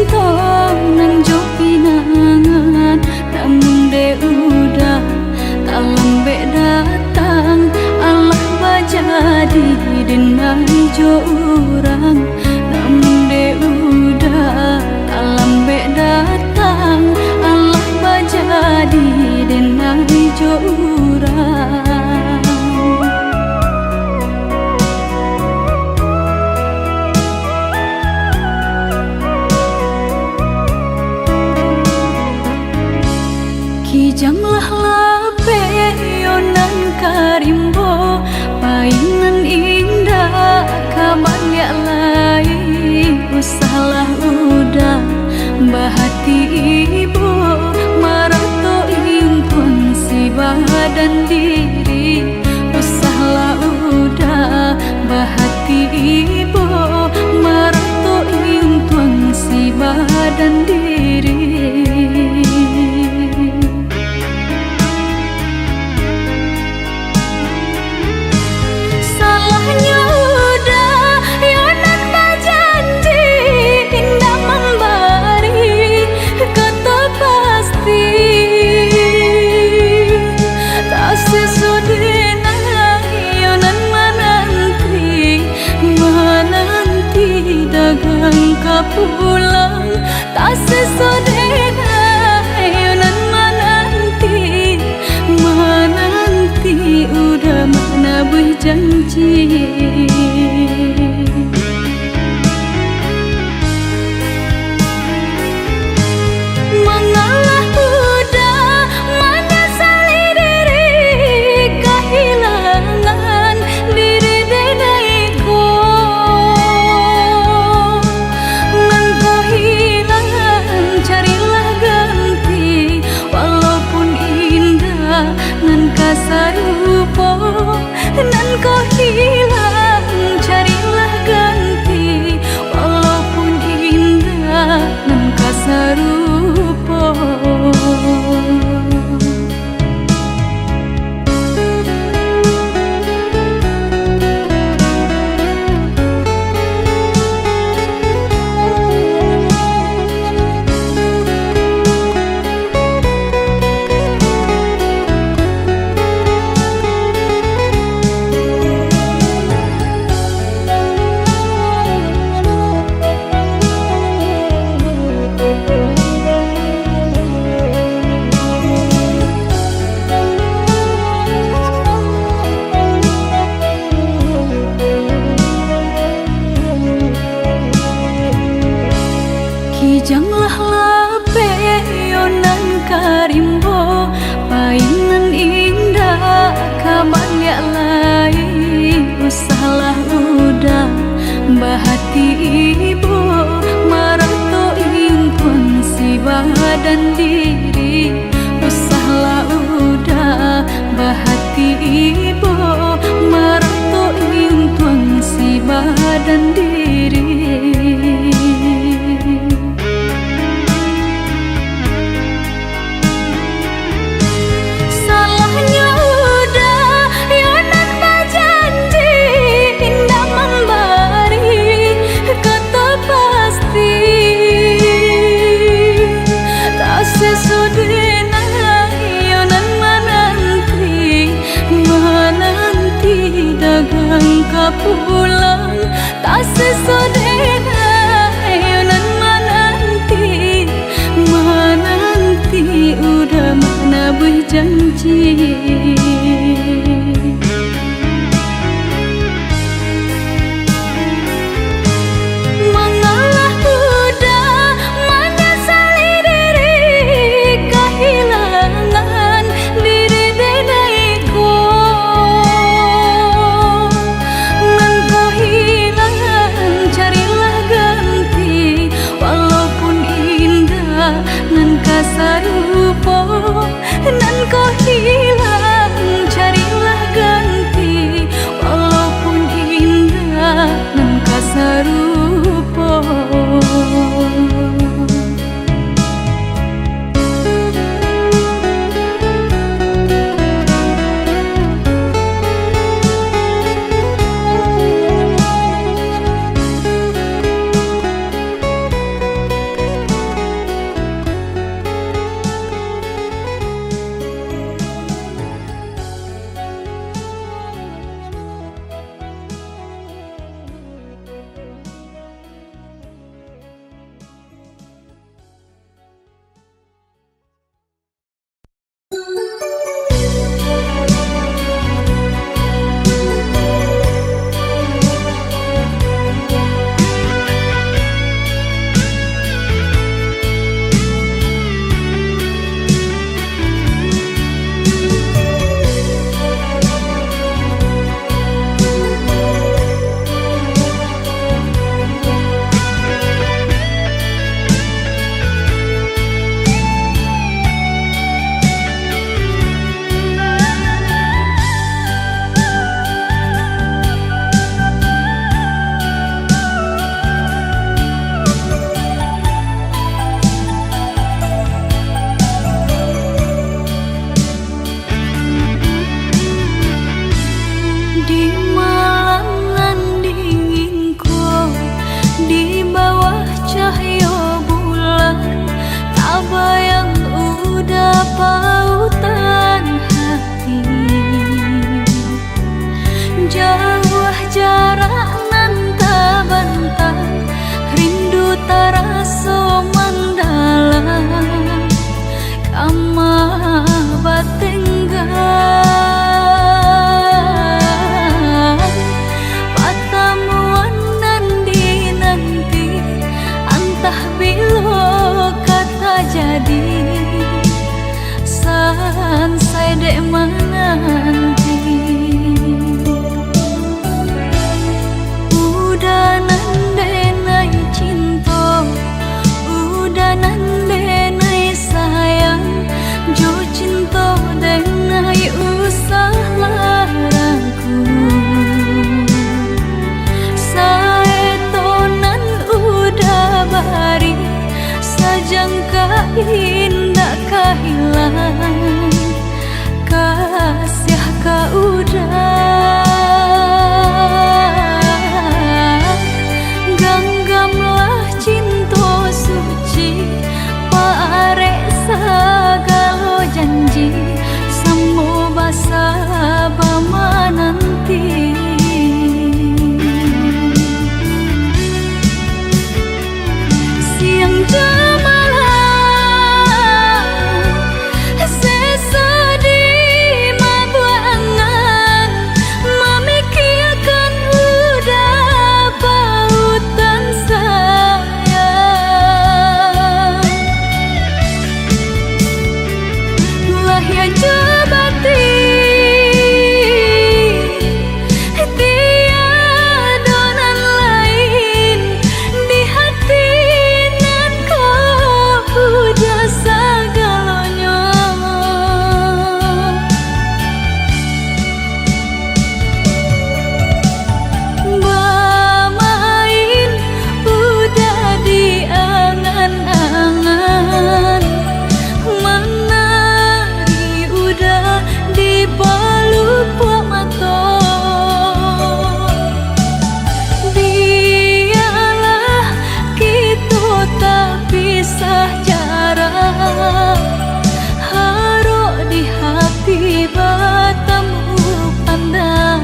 cinta nang jo pinangan, namun de udah tak lambe datang. Allah bajadi denai jo urang, namun de udah tak lambe datang. Allah bajadi denai jo urang. Kijanglah lape yonan karimbo, paingan indah kabar ya lai. Usahlah udah bahati ibu, marato impun si badan diri. Usahlah udah bahati ibu, marato impun si badan diri. Pulang tak sesodena yonan menanti udah mana berjanji. Mengalah udah menyesali diri, kehilangan diri denaiku. Nan kasarupo nan kau hilang, carilah ganti. Walaupun indah nan kasarupo. Kijanglah lape yonan karimbo, paingan indah kabar ya lai. Usahlah udah bahati ibu, marato impun si badan diri. Usahlah udah bahati ibu, marato impun si badan diri. Pulang tak sesodena yonan menanti udah mana berjanji. Mengalah udah menyesali diri, kehilangan diri denaiku. Nan kasarupo nan kau hilang, dek menanti. Udah nandenai cinta, udah nandenai sayang, jo cinta denai usah laraku. Saetonan udah bari, sajangka indah kehilangan, kasih ka udah. Ganggamlah cinta suci, parek sagalo janji, semua basa bama nanti. Siang jemalah sesedih mabuangan, memikirkan udah pautan sayang. Lah ya jabati tiadonan lain di hati nan kau udah segalanya. Bermain udah di angan-angan, menari udah di pelupuk mata. Biarlah kita tak pisah jarak, haruk di hati bertemu pandang.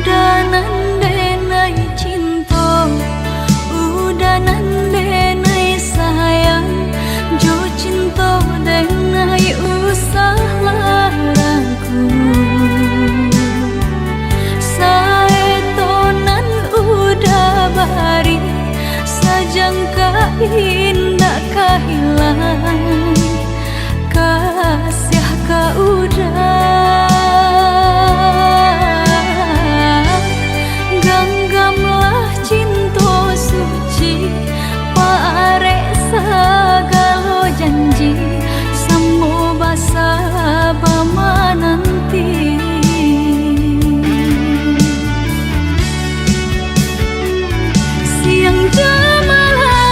Udah nandenai cinta, udah nandenai sayang, jo cinta denai usah laraku. Saetonan udah bari, sajangka indah kehilangan, kasih ka udah. Ganggamlah cinta suci, parek sagalo janji, semua basa bama nanti. Siang jemalah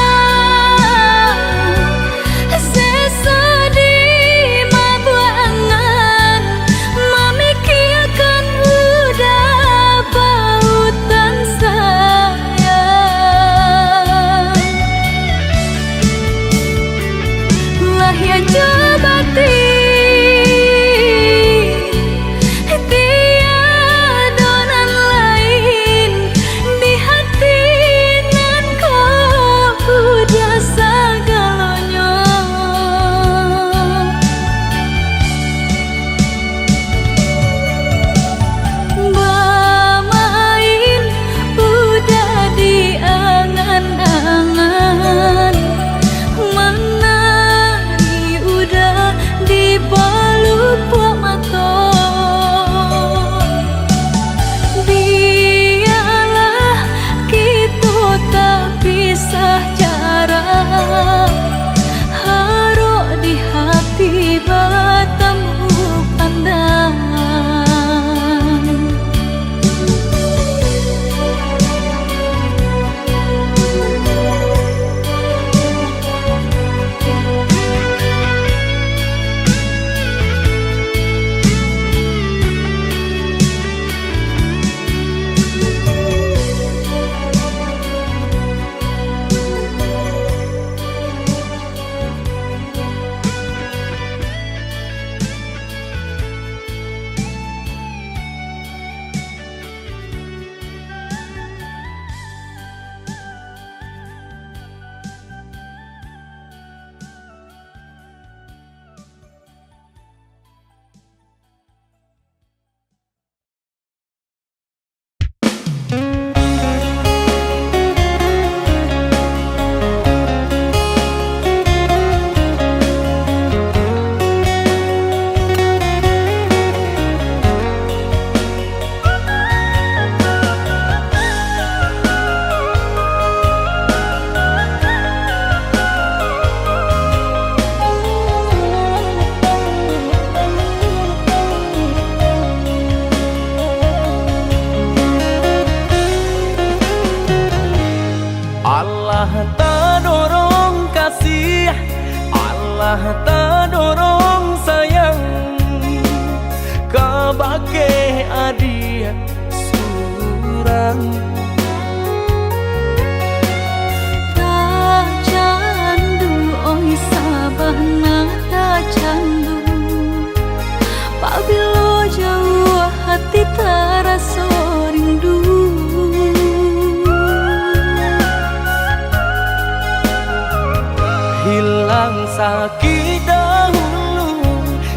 sakit dahulu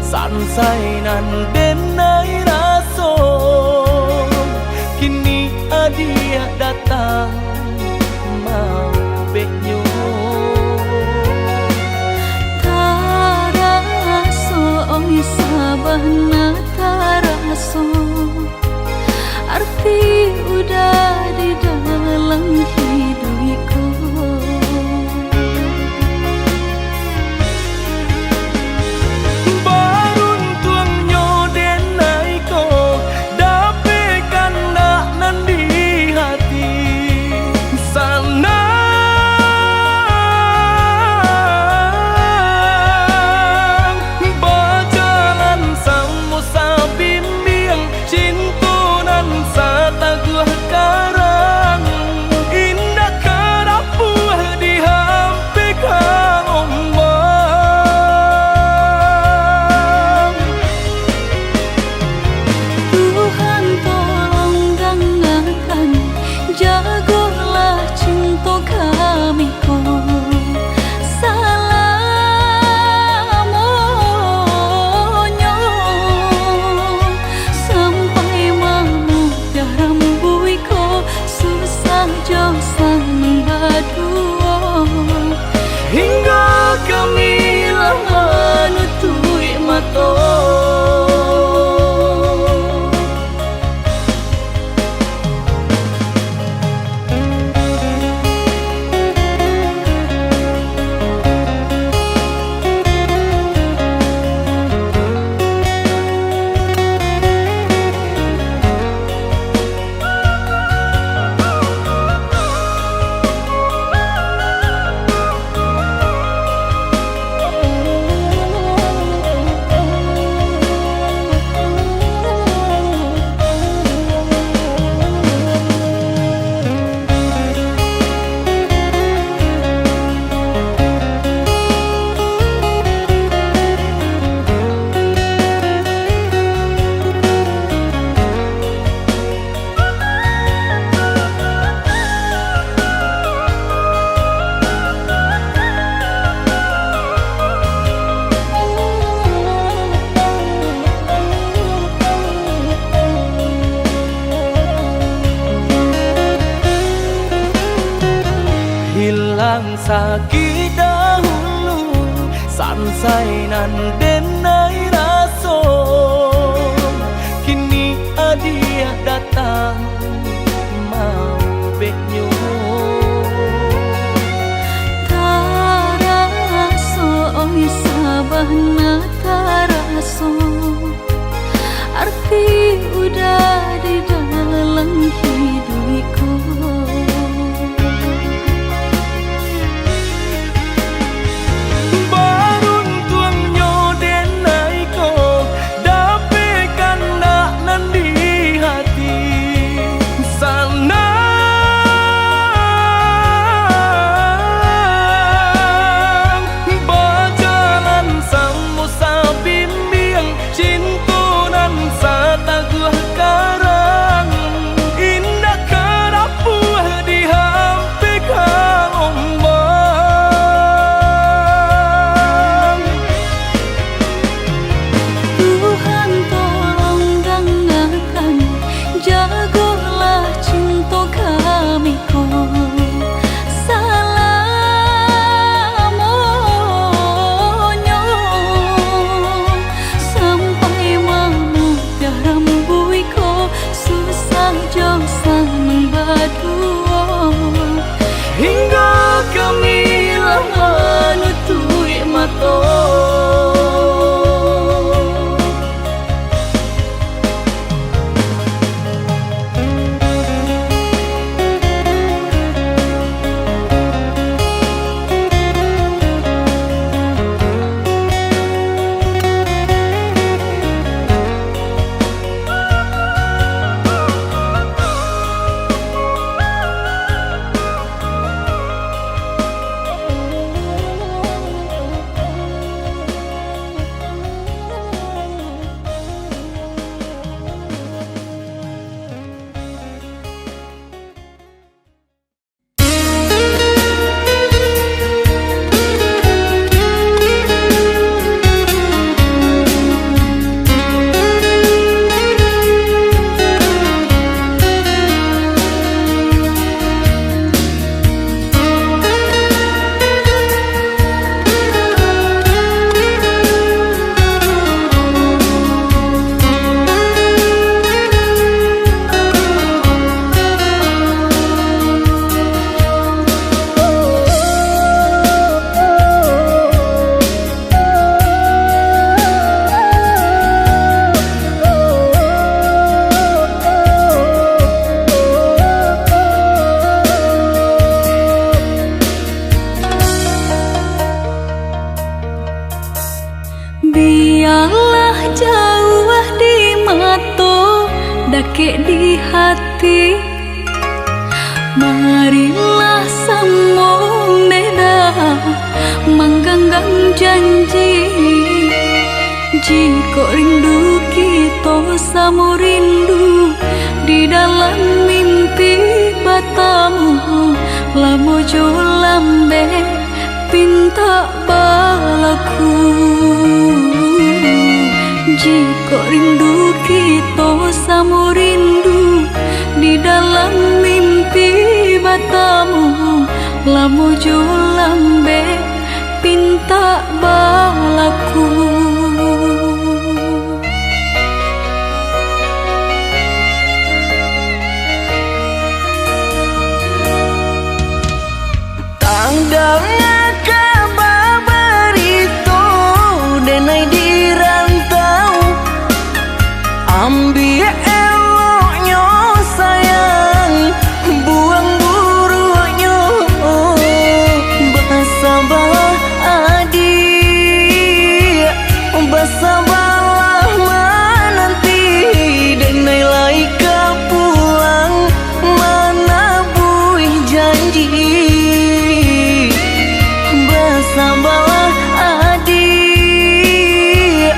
sansainan denai raso kini adia datang mau beknyo taraso oi sabana taraso arti udah di dalam hidupku. Hingga kami lama nutui mata hilang sakit dahulu sansainan denai raso kini adia datang mau beknyo taraso oi sabana taraso arti udah di dalam hidupku. Barun tuangnya den di hati. Marilah sambung neda mengganggang janji. Jika rindu kita sama rindu di dalam mimpi batamu, lamo jo lambe pinta balaku. Jika rindu kita sama rindu di dalam mimpi batamu, lamo jo lambe pinta balaku. Tanggalnya kabar itu denai di rantau, ambil eloknya sayang, buang buruknya. Bersabarlah adik, bersabarlah menanti, denai laika pulang mana buih janji. Bersabarlah adik,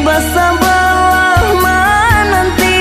bersabarlah menanti,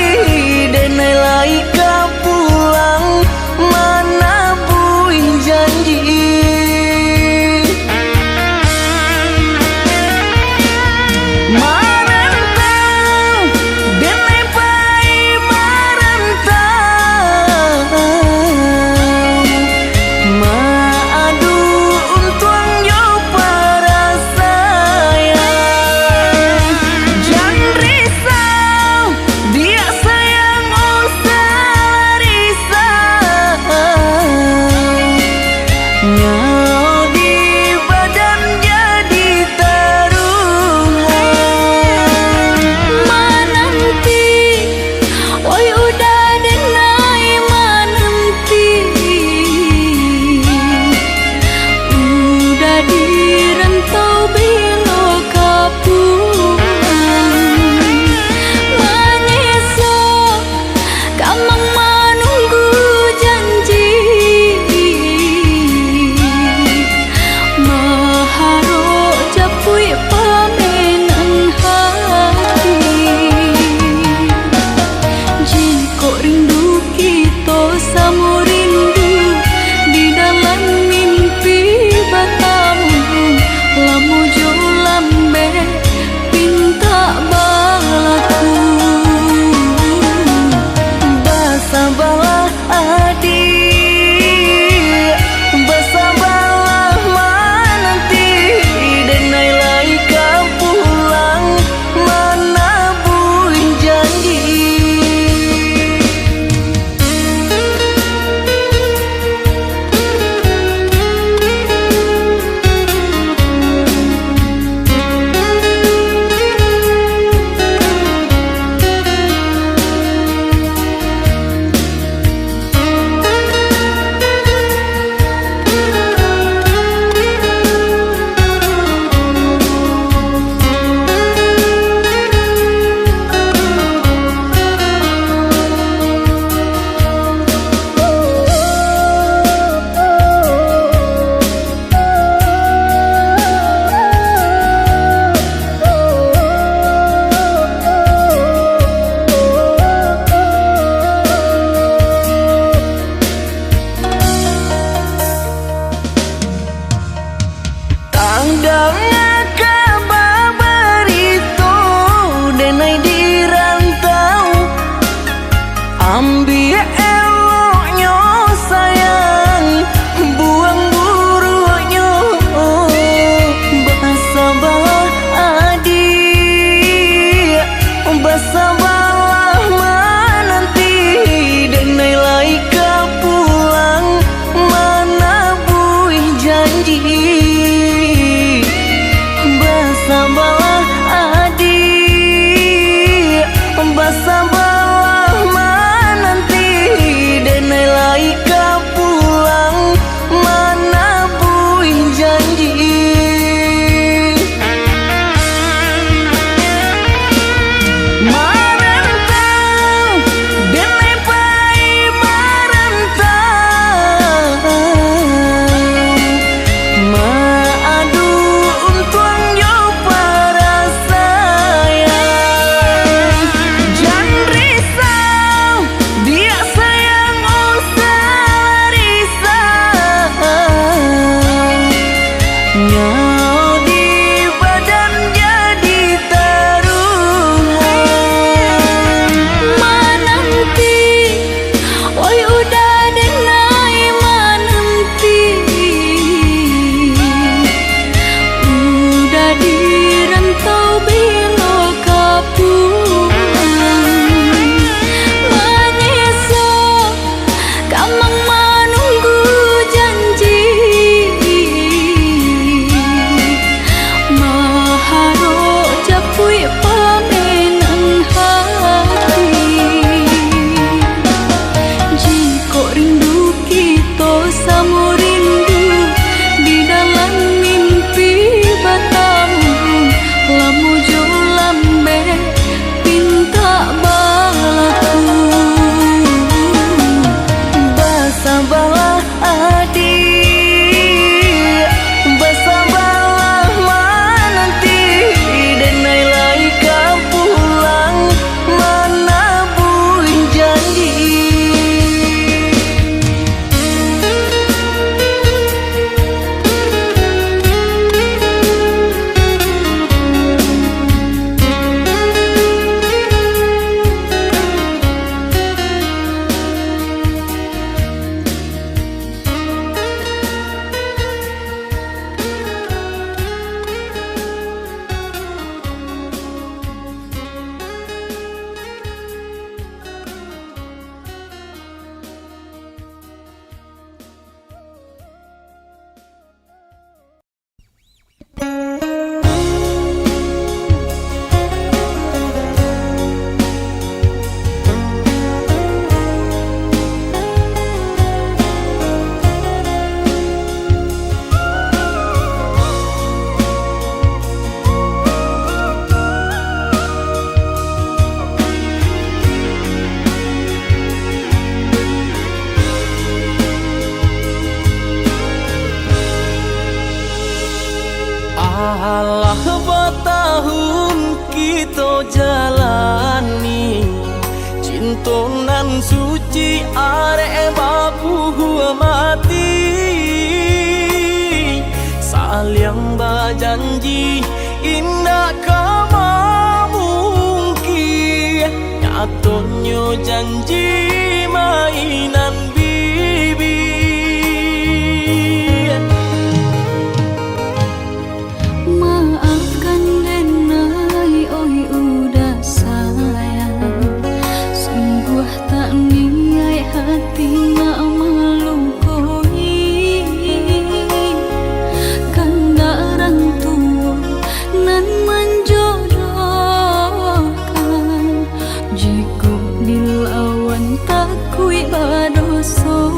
kita jalani, cinta nan suci arek babu mati, saling berjanji indah kama mungkin, nyatanya janji mainan bibi. Maafkan denai, oi udah sayang, sungguh tak niat hati nak melukoi, kanda orang tua nan menjodohkan, jika dilawan takui badoso.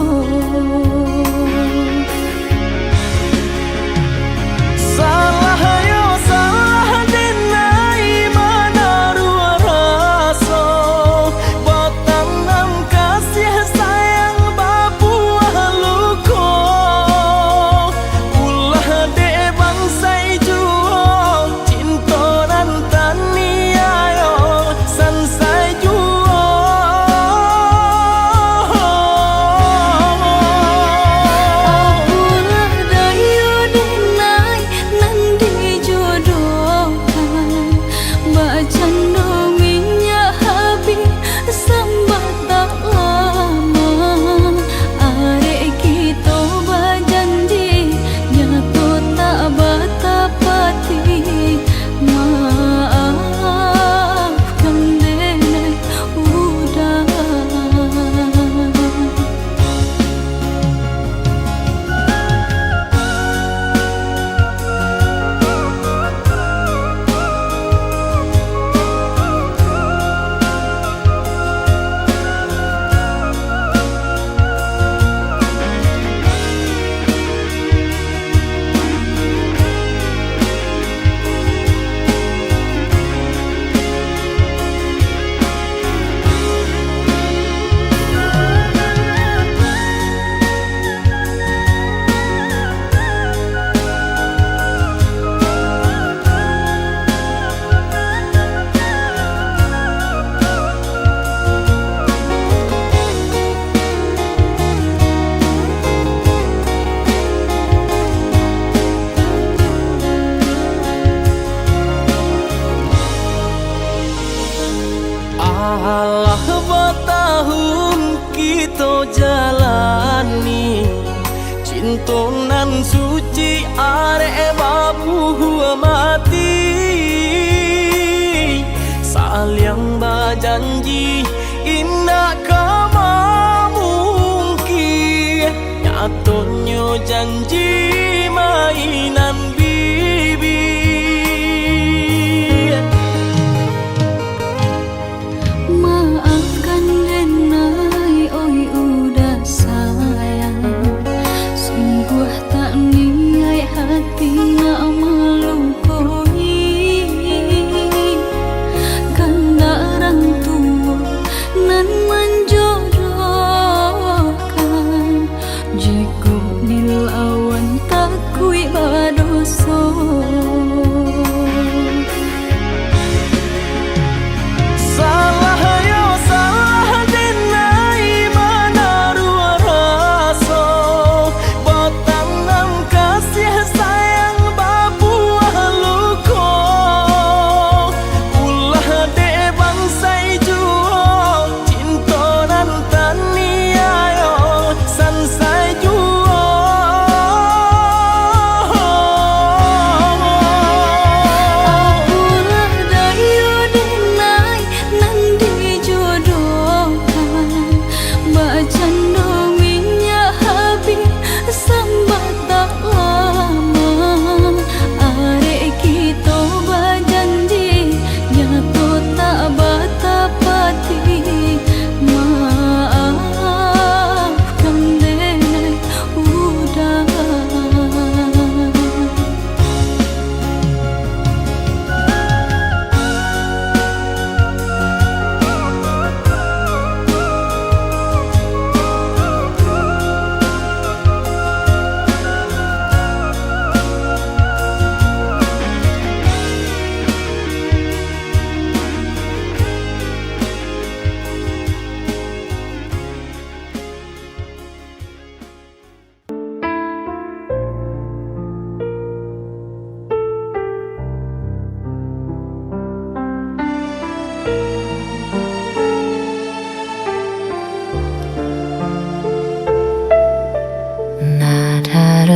Allah bertahun kita jalani, cinta nan suci arek babu mati, saling berjanji indah kama mungkin, nyatanya janji mainan bibi. Maafkan denai, oi udah sayang, sungguh tak niat hati nak melukoi, kanda orang tua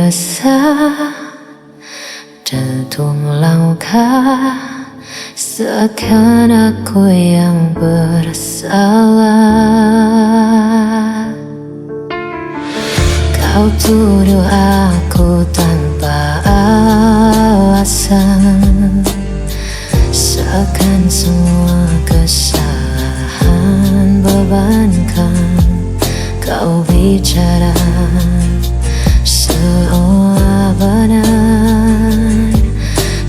resah jantung langkah, seakan aku yang bersalah. Kau tuduh aku tanpa alasan, seakan semua kesalahan bebankan kau bicara seolah benar,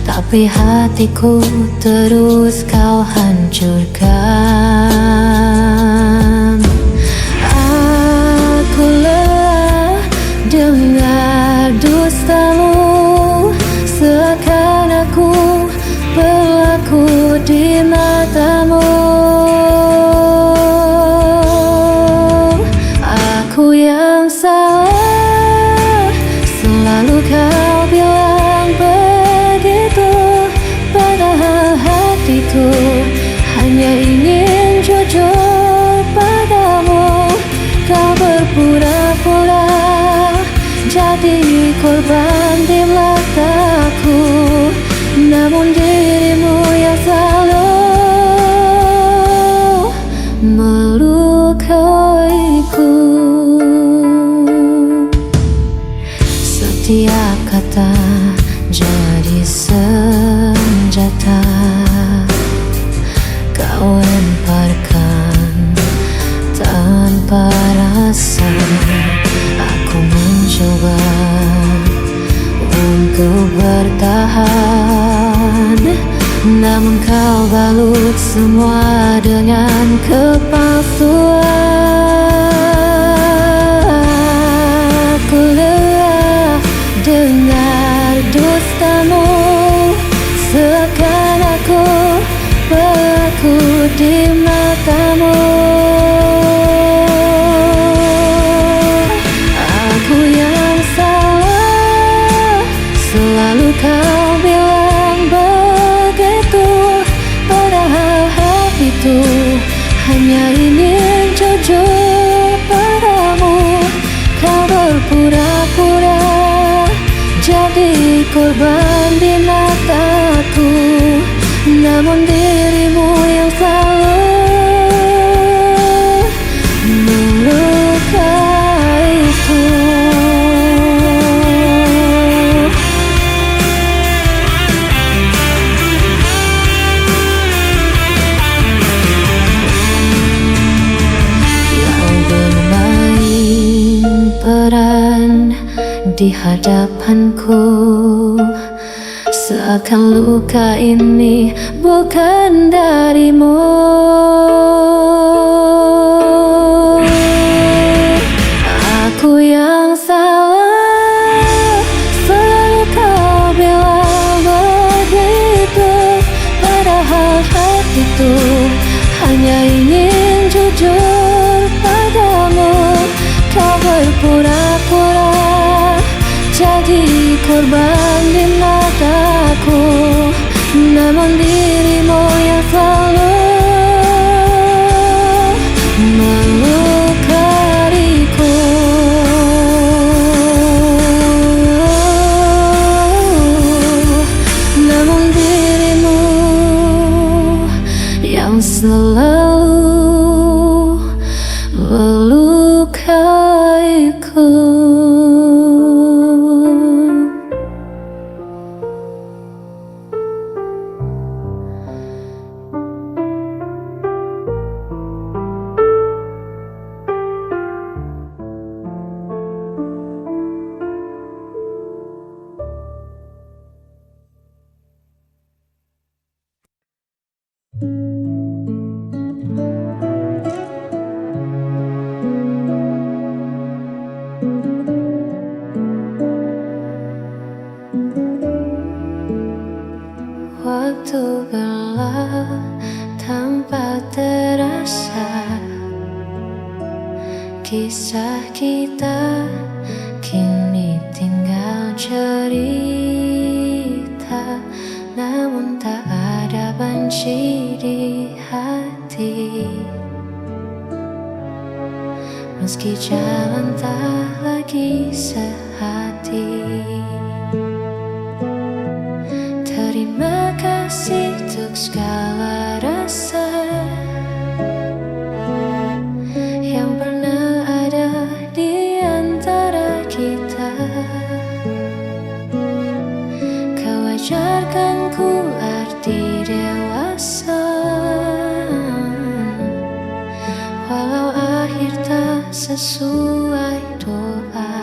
tapi hatiku terus kau hancurkan. Aku lelah dengar dustamu, seakan aku berlaku di matamu. Aku yang salah, selalu kau bilang begitu, padahal hatiku hanya ingin jujur padamu. Kau berpura-pura jadi korban di mataku, namun dirimu yang selalu melukaiku. Setiap kata jadi senjata kau lemparkan tanpa rasa. Aku mencoba untuk bertahan, namun kau balut semua dengan kepalsuan. Aku lelah dengar dustamu, seakan aku berlaku di matamu. Aku yang salah, selalu kau bilang begitu, padahal hatiku hanya ingin jujur padamu. Kau berpura-pura jadi korban di mataku, namun dirimu yang selalu melukaiku. Kau bermain peran di hadapanku, seakan luka ini bukan darimu. Aku yang salah, selalu kau bilang begitu, padahal hatiku hanya ingin jujur padamu. Kau berpura-pura jadi korban di mataku, namun dirimu yang selalu melukaiku. Namun dirimu yang selalu melukaiku. Waktu berlalu tanpa terasa, kisah kita kini tinggal cerita, namun tak ada banci di hati. Meski jalan tak lagi sehat, hati. Terima kasih untuk segala rasa yang pernah ada di antara kita. Kau ajarkan ku arti dewasa, walau akhir tak sesuai doa.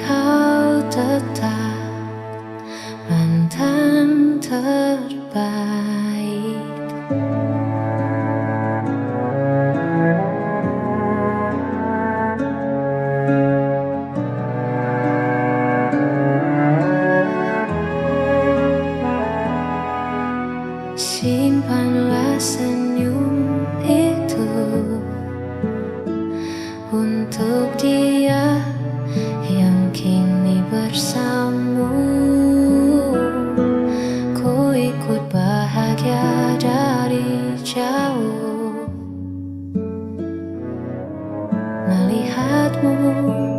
Kau tetap mantan terbaik. Simpanlah senyum itu untuk dia yang kini bersamamu. Ku ikut bahagia dari jauh, melihatmu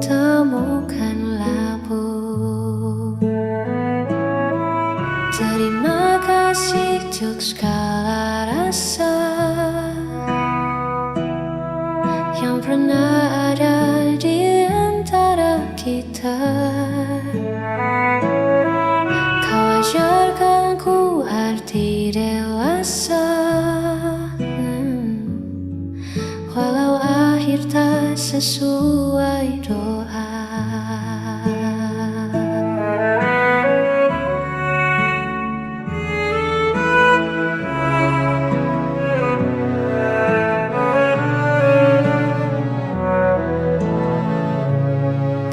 temukan labu. Terima kasih untuk segala rasa yang pernah ada di antara kita. Kau ajarkan ku arti dewasa, walau akhir tak sesuai doa.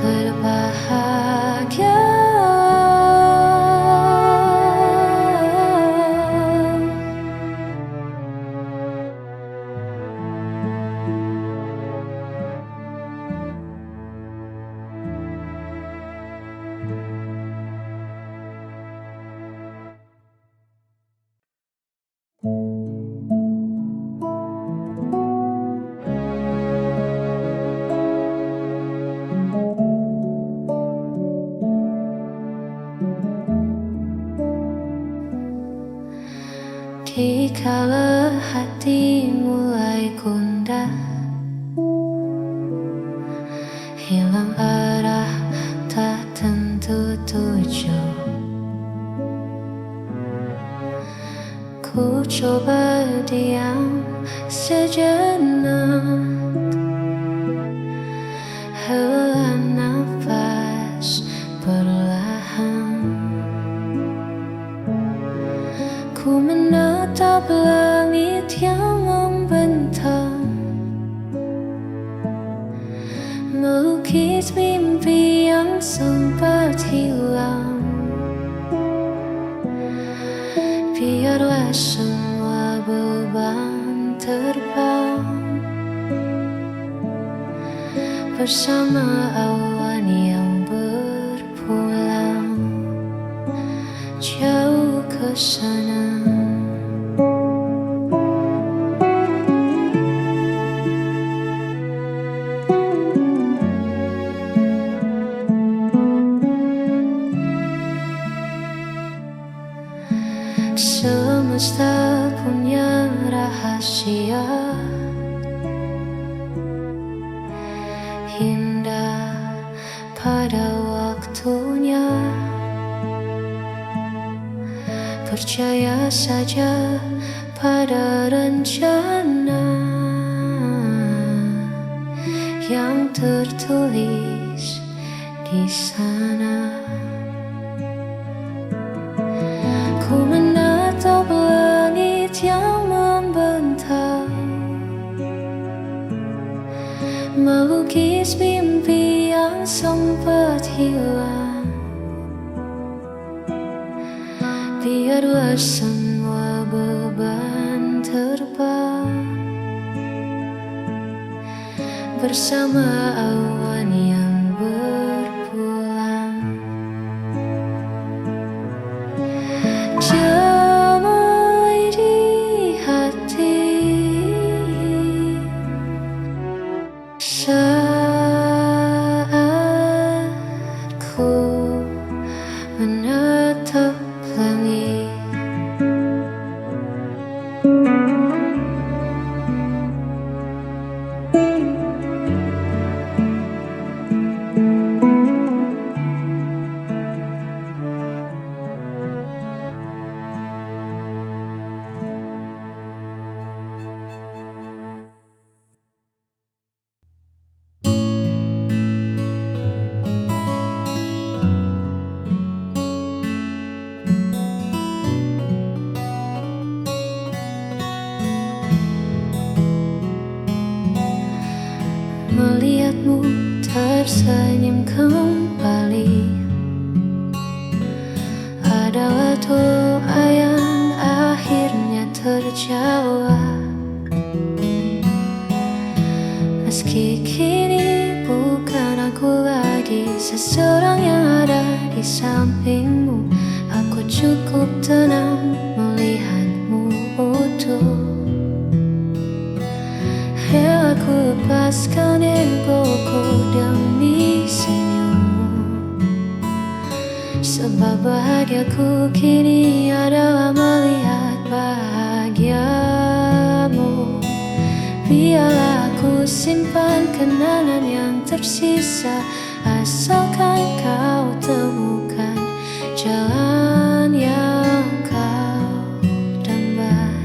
Berbahagia dikala hati mulai gundah, hilang arah tak tentu tujuh. Ku coba diam sejenak, hela nafas perlahan. Ku menatap langit yang membentang, melukis mimpi yang sempat hilang. Biarlah semua beban terbang bersama awan yang berpulang jauh ke sana. Semesta punya rahasia indah pada waktunya. Percaya saja pada rencana yang tertulis di sana. Ku menatap langit yang membentang, melukis mimpi yang sempat hilang. Biarlah semua beban terbang bersama awan yang berpulang. Damai di hati. melihatmu tersenyum kembali. Adalah doa yang akhirnya terjawab. Meski kini bukan aku lagi seseorang yang ada di sampingmu, aku cukup tenang melihatmu utuh. Rela ku lepaskan egoku demi senyummu, sebab bahagiaku kini adalah melihat bahagiamu. Biarlah aku simpan kenangan yang tersisa, asalkan kau temukan jalan yang kau damban.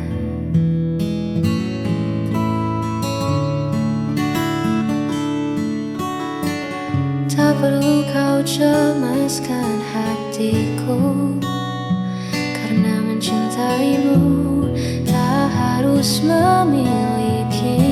Tak perlu kau cemaskan hatiku, karena mencintaimu tak harus memiliki